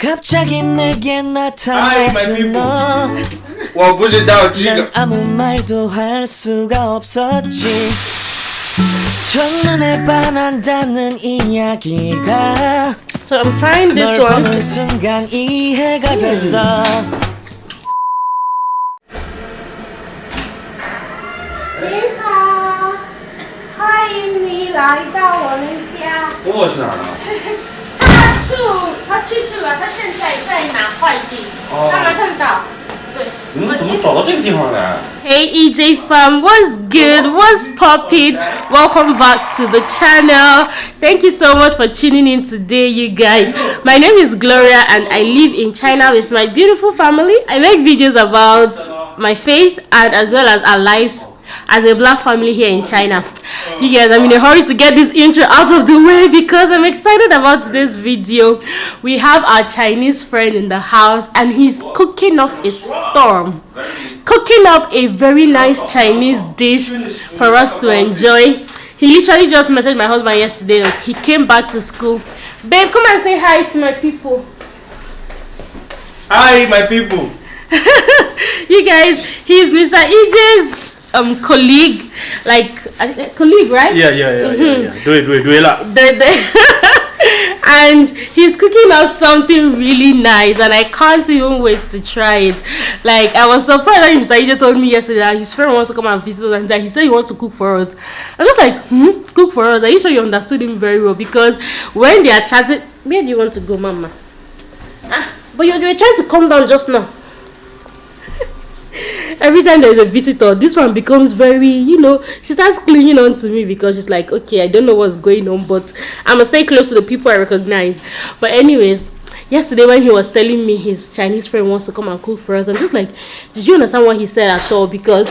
갑자기 내게 나타나준 너. Well, push it down, 난 아무 말도 할 수가 없었지. 첫눈에 반한다는 이야기가 So I'm trying this 널 one. 보는 순간 이해가 됐어. 你好，欢迎你来到我们家。婆婆去哪儿了？他去了，他现在在拿快递。刚刚看到。对。你们怎么找到这个地方来？ Hey EJ fam, what's good? What's poppin'? Welcome back to the channel. Thank you so much for tuning in today, you guys. My name is Gloria and I live in China with my beautiful family. I make videos about my faith and as well as our lives as a black family here in China. You guys, I'm in a hurry to get this intro out of the way because I'm excited about this video. We have our Chinese friend in the house and he's cooking up a storm. Cooking up a very nice Chinese dish for us to enjoy. He literally just messaged my husband yesterday. He came back to school. Babe, come and say hi to my people. Hi, my people. You guys, he's Mr. Ejay's colleague, colleague, right? Yeah. Do it. And he's cooking out something really nice, and I can't even wait to try it. Like, I was surprised that Mr. Ejay told me yesterday that his friend wants to come and visit us, and that he said he wants to cook for us. I'm just like, cook for us? Are you sure you understood him very well? Because when they are chatting, where do you want to go, Mama? But you were trying to calm down just now. Every time there's a visitor, this one becomes very, she starts clinging on to me because she's like, okay, I don't know what's going on, but I'm gonna stay close to the people I recognize. But anyways, yesterday when he was telling me his Chinese friend wants to come and cook for us, I'm just like, did you understand what he said at all? Because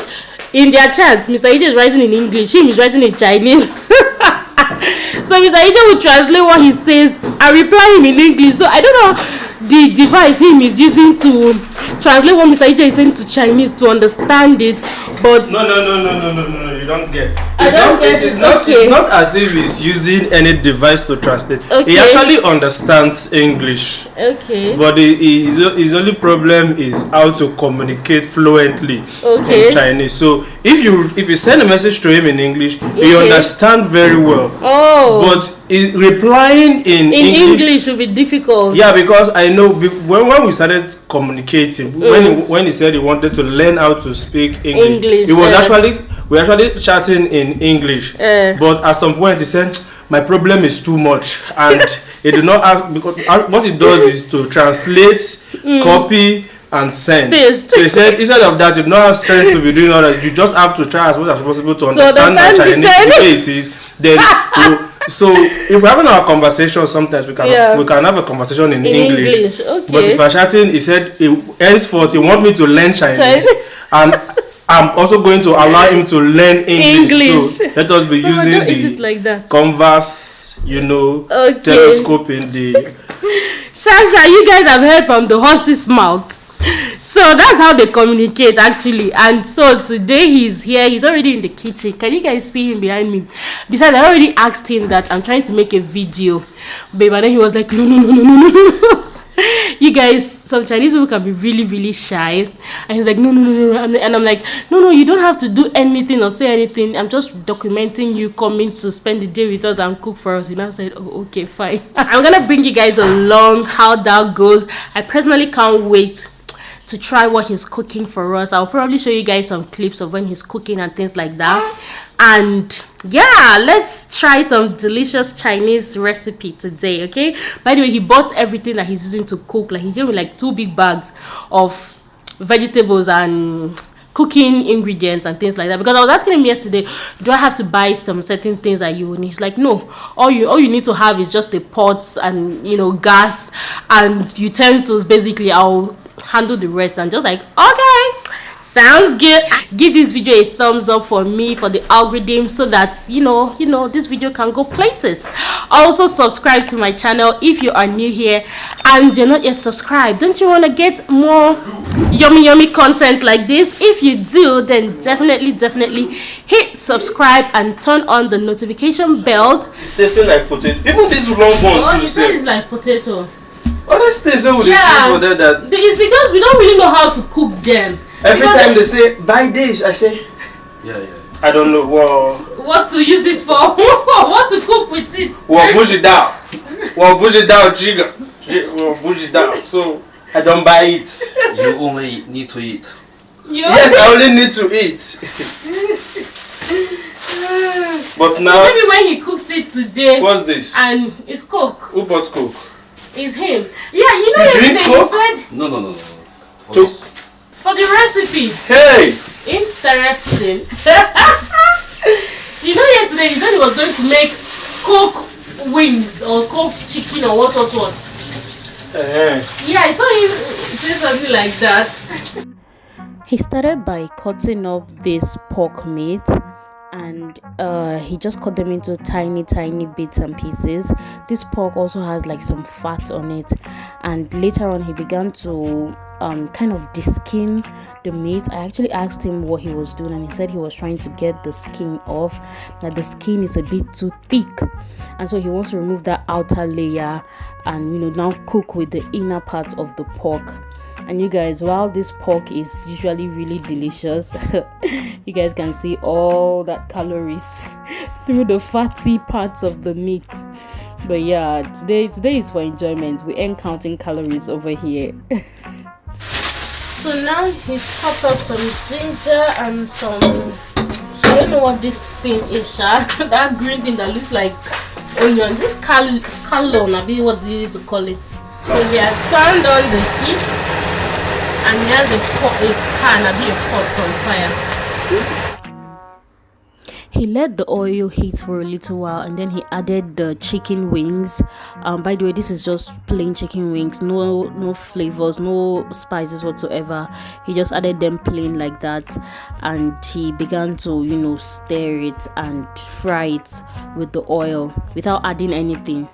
in their chats, Mr. Ejay is writing in English, him is writing in Chinese. So Mr. Ejay will translate what he says and reply him in English. So I don't know the device him is using to translate what Mr. Ejay is saying to Chinese to understand it, but no, you don't get. It's not as if he's using any device to translate. Okay. He actually understands English. Okay. But his only problem is how to communicate fluently in Chinese. So if you send a message to him in English, he understands very well. Oh. But replying in English will be difficult. Yeah, because I know when we started communicating, when he said he wanted to learn how to speak English, it was we actually chatting in English. But at some point he said, my problem is too much, and he did not have, because what it does is to translate, copy and send. So he said instead of that, you do not have strength to be doing all that. You just have to try as much as possible to understand the Chinese the way it is. Then so if we're having our conversation, sometimes we can have a conversation in English. Okay. But if we're chatting, he said henceforth he want me to learn Chinese and I'm also going to allow him to learn English. So let us be using the converse, telescope in the Sasha, you guys have heard from the horse's mouth. So that's how they communicate actually. And so today he's here, he's already in the kitchen. Can you guys see him behind me? Besides, I already asked him that I'm trying to make a video, babe, and then he was like, no. You guys, some Chinese people can be really, really shy, and he's like, no, and I'm like, no, you don't have to do anything or say anything. I'm just documenting you coming to spend the day with us and cook for us. And I said, oh, okay, fine. I'm gonna bring you guys along how that goes. I personally can't wait to try what he's cooking for us. I'll probably show you guys some clips of when he's cooking and things like that. And yeah, let's try some delicious Chinese recipe today, okay? By the way, he bought everything that he's using to cook. Like, he gave me like 2 big bags of vegetables and cooking ingredients and things like that, because I was asking him yesterday, do I have to buy some certain things that you need? He's like, no, all you need to have is just a pot and gas and utensils. Basically, I'll handle the rest. And just like, okay, sounds good. Give this video a thumbs up for me, for the algorithm, so that this video can go places. Also subscribe to my channel if you are new here and you're not yet subscribed. Don't you want to get more yummy content like this? If you do, then definitely hit subscribe and turn on the notification bells. It's tasting like potato. Even this long one too. It tastes like potato. Honestly, so we see for them that it's because we don't really know how to cook them. Every time they say buy this, I say I don't know what to use it for. What to cook with it. Push it down. Push it down, jigger. Push it down. So I don't buy it. You only need to eat. Yes, I only need to eat. But now maybe when he cooks it today. What's this? And it's Coke. Who bought Coke? It's him. Yeah, you know yesterday he said No. For the recipe. Hey! Interesting. You know yesterday he said he was going to make Coke wings or Coke chicken or what. Yeah, I saw him say something like that. He started by cutting up this pork meat, and he just cut them into tiny bits and pieces. This pork also has like some fat on it, and later on he began to kind of deskin the meat. I actually asked him what he was doing, and he said he was trying to get the skin off, that the skin is a bit too thick, and so he wants to remove that outer layer and now cook with the inner part of the pork. And you guys, while this pork is usually really delicious, you guys can see all that calories through the fatty parts of the meat. But yeah, today is for enjoyment. We ain't counting calories over here. So now he's chopped up some ginger and some, I don't know what this thing is, that green thing that looks like onion. This scallon, I mean what they used to call it. So he has turned on the heat, and he has a pan, a pot on fire. He let the oil heat for a little while, and then he added the chicken wings. By the way, this is just plain chicken wings, no flavors, no spices whatsoever. He just added them plain like that, and he began to stir it and fry it with the oil without adding anything.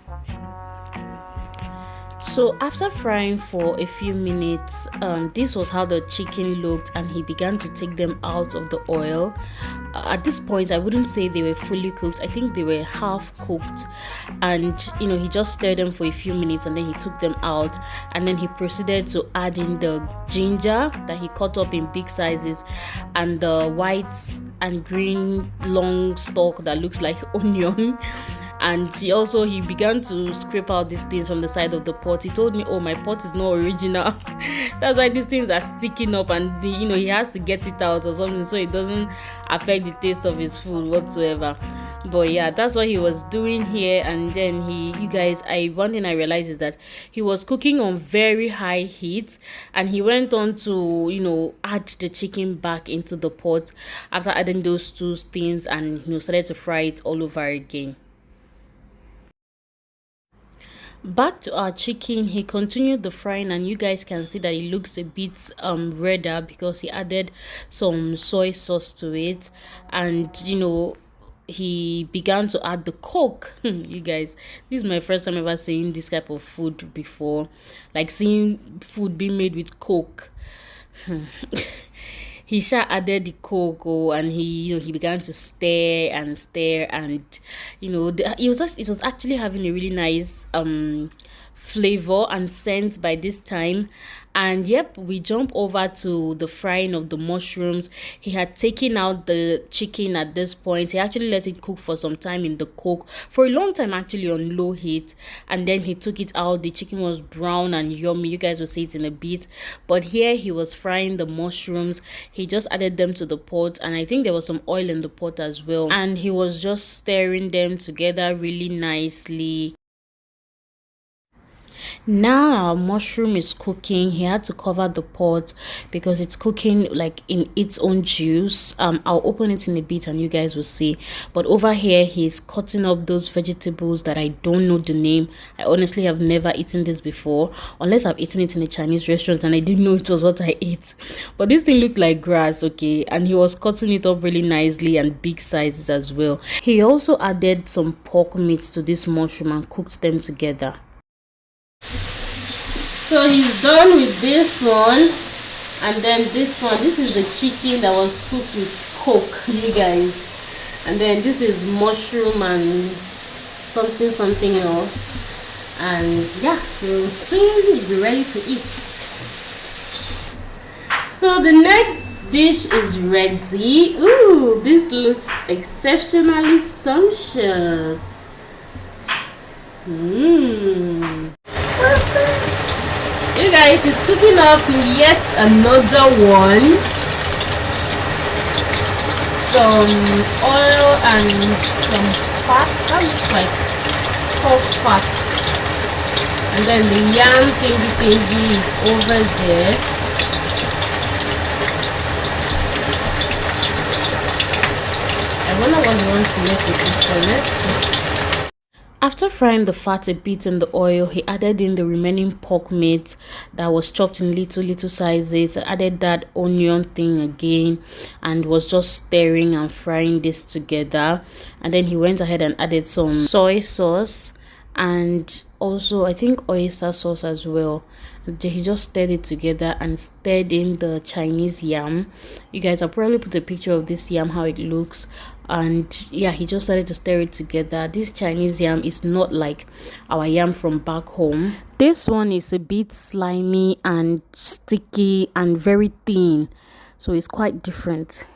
So after frying for a few minutes, this was how the chicken looked, and he began to take them out of the oil. At this point, I wouldn't say they were fully cooked. I think they were half cooked, and he just stirred them for a few minutes, and then he took them out, and then he proceeded to add in the ginger that he cut up in big sizes, and the white and green long stalk that looks like onion. And he began to scrape out these things from the side of the pot. He told me, oh, my pot is not original. That's why these things are sticking up, and he has to get it out or something so it doesn't affect the taste of his food whatsoever. But yeah, that's what he was doing here. And then one thing I realized is that he was cooking on very high heat, and he went on to add the chicken back into the pot after adding those two things, and started to fry it all over again. Back to our chicken, he continued the frying, and you guys can see that it looks a bit redder because he added some soy sauce to it, and he began to add the Coke. You guys, this is my first time ever seeing this type of food before, like seeing food being made with Coke. He added the Coke, and he began to stir, and it was actually having a really nice flavor and scent by this time. And yep, we jump over to the frying of the mushrooms. He had taken out the chicken at this point. He actually let it cook for some time in the Coke, for a long time actually, on low heat, and then he took it out. The chicken was brown and yummy. You guys will see it in a bit. But here he was frying the mushrooms. He just added them to the pot, and I think there was some oil in the pot as well, and he was just stirring them together really nicely. Now our mushroom is cooking. He had to cover the pot because it's cooking like in its own juice. I'll open it in a bit and you guys will see. But over here he's cutting up those vegetables that I don't know the name. I honestly have never eaten this before, unless I've eaten it in a Chinese restaurant and I didn't know it was what I ate. But this thing looked like grass, okay, and he was cutting it up really nicely and big sizes as well. He also added some pork meat to this mushroom and cooked them together. So he's done with this one, and then this one. This is the chicken that was cooked with Coke, you guys. And then this is mushroom and something else. and yeah, we'll soon be ready to eat. So the next dish is ready. Ooh, this looks exceptionally sumptuous. You guys, he's cooking up yet another one. Some oil and some fat. That looks like pork fat. And then the yam thingy is over there. I wonder what he wants to make with this one. Let's see. After frying the fat a bit in the oil, he added in the remaining pork meat that was chopped in little sizes. Added that onion thing again and was just stirring and frying this together. And then he went ahead and added some soy sauce and also I think oyster sauce as well. He just stirred it together and stirred in the Chinese yam. You guys, I'll probably put a picture of this yam, how it looks. And yeah, he just started to stir it together. This Chinese yam is not like our yam from back home. This one is a bit slimy and sticky and very thin, so it's quite different.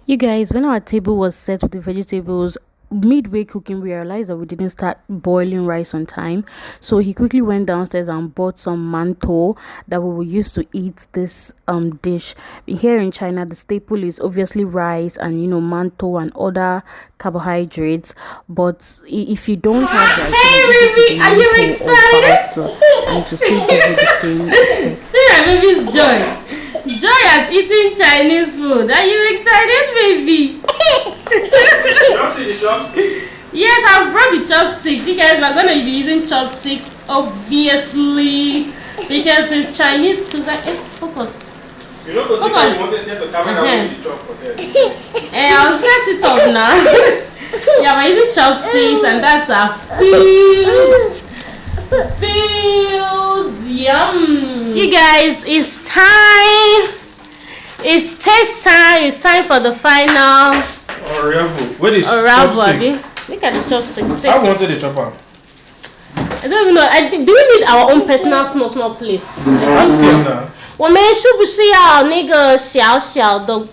You guys, when our table was set with the vegetables, midway cooking, we realized that we didn't start boiling rice on time, so he quickly went downstairs and bought some mantou that we will use to eat this dish. Here in China, the staple is obviously rice and mantou and other carbohydrates, but if you don't have rice, hey baby, are you excited? And it will still give you the same effect. See my baby's joy at eating Chinese food. Are you excited, baby? Yes, I've brought the chopsticks. You guys are gonna be using chopsticks, obviously, because it's Chinese. Cause focus. Focus. I'll set it up now. Yeah, we're using chopsticks, and that's our filled yum. You guys, it's time. It's taste time. It's time for the final. Where is chopstick? Look at the chopstick. I wanted the chopper. I don't even know. Do we need our own personal small plate? Ask him now. 我们是不是要那个小小的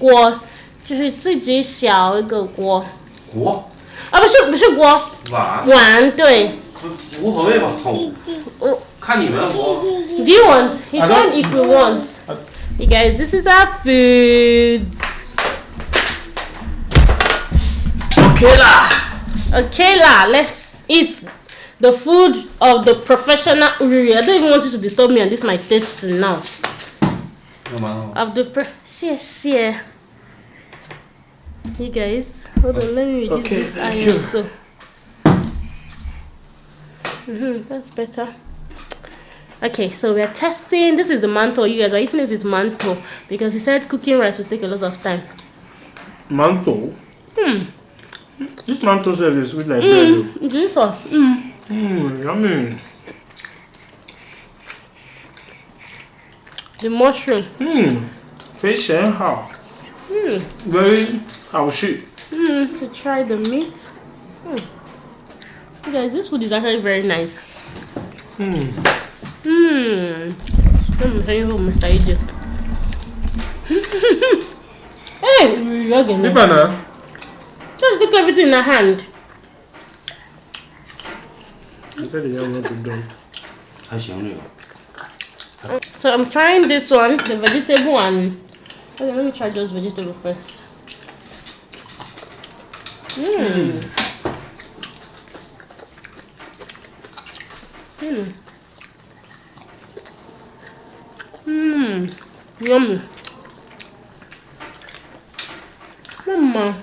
锅，就是自己小一个锅？锅？啊，不是锅，碗对。无所谓吧，看你们锅。Do you want? He said if we want. You guys, this is our food. Okay lah, let's eat the food of the professional Uri. I don't even want you to disturb me, and this is my taste now. Of the yeah. You guys, hold on, let me reduce this iron so. That's better. Okay, so we are testing. This is the mantou. You guys are eating it with mantou because he said cooking rice will take a lot of time. Mantou? This mantou self is sweet like bread. This one. Yummy. The mushroom. Fish and how? Very healthy. To try the meat. You guys, this food is actually very nice. Let me tell you who Mr. Ejay. Hey, you're gonna. Just take everything in the hand. So I'm trying this one, the vegetable one. Okay, let me try just vegetable first. Yummy. Mama.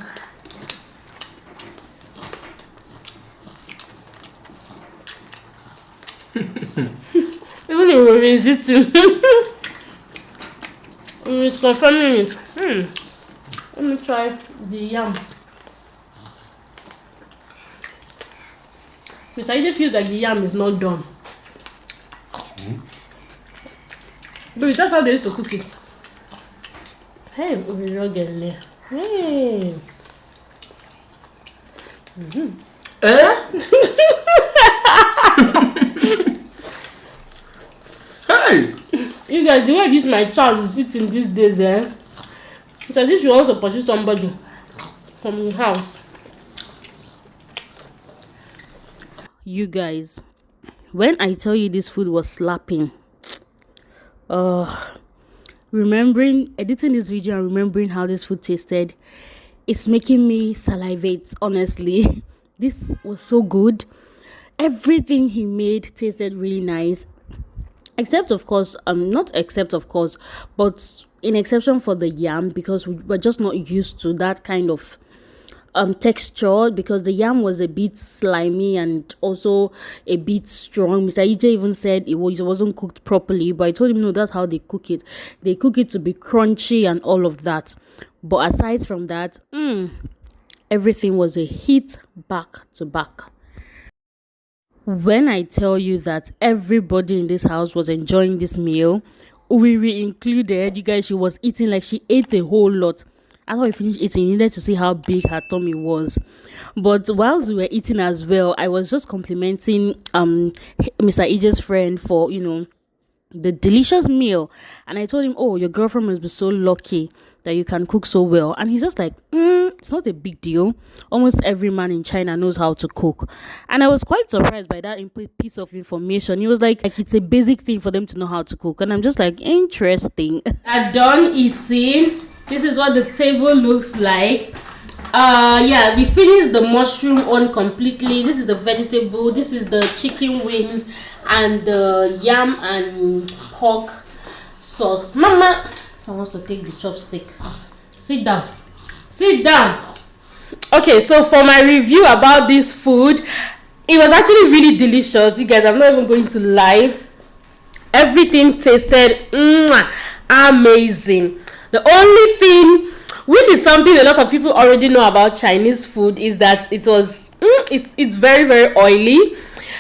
Even if we're resisting, it's confirming it. Let me try the yam. Because I just feel like the yam is not done. But that's how they used to cook it. Hey, hey. Hey! You guys, the way this my child is eating these days, it's as if she wants to pursue somebody from the house. You guys, when I tell you this food was slapping, remembering editing this video and remembering how this food tasted, it's making me salivate, honestly. This was so good. Everything he made tasted really nice, except of course, not except of course, but in exception for the yam, because we're just not used to that kind of texture, because the yam was a bit slimy and also a bit strong. Mr. Ejay even said it wasn't cooked properly, but I told him no, that's how they cook it. They cook it to be crunchy and all of that. But aside from that, everything was a hit back to back. When I tell you that everybody in this house was enjoying this meal, Uwiri included, you guys, she was eating like she ate a whole lot. After we finished eating, you needed to see how big her tummy was. But whilst we were eating as well, I was just complimenting Mr. Ejay's friend for, the delicious meal. And I told him, oh, your girlfriend must be so lucky that you can cook so well. And he's just like, it's not a big deal. Almost every man in China knows how to cook. And I was quite surprised by that piece of information. He was like it's a basic thing for them to know how to cook. And I'm just like, interesting. I'm done eating. This is what the table looks like. Yeah, we finished the mushroom one completely. This is the vegetable. This is the chicken wings and the yam and pork sauce. Mama, I want to take the chopstick. Sit down. Sit down. Okay, so for my review about this food, it was actually really delicious. You guys, I'm not even going to lie. Everything tasted amazing. The only thing, which is something a lot of people already know about Chinese food, is that it's very, very oily.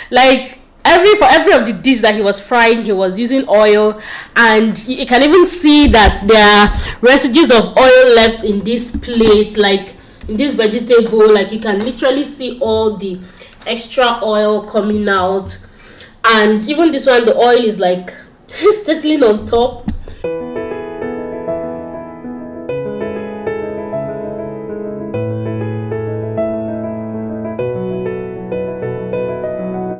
Like for every of the dish that he was frying, he was using oil, and you can even see that there are residues of oil left in this plate, like in this vegetable. Like you can literally see all the extra oil coming out, and even this one, the oil is like settling on top.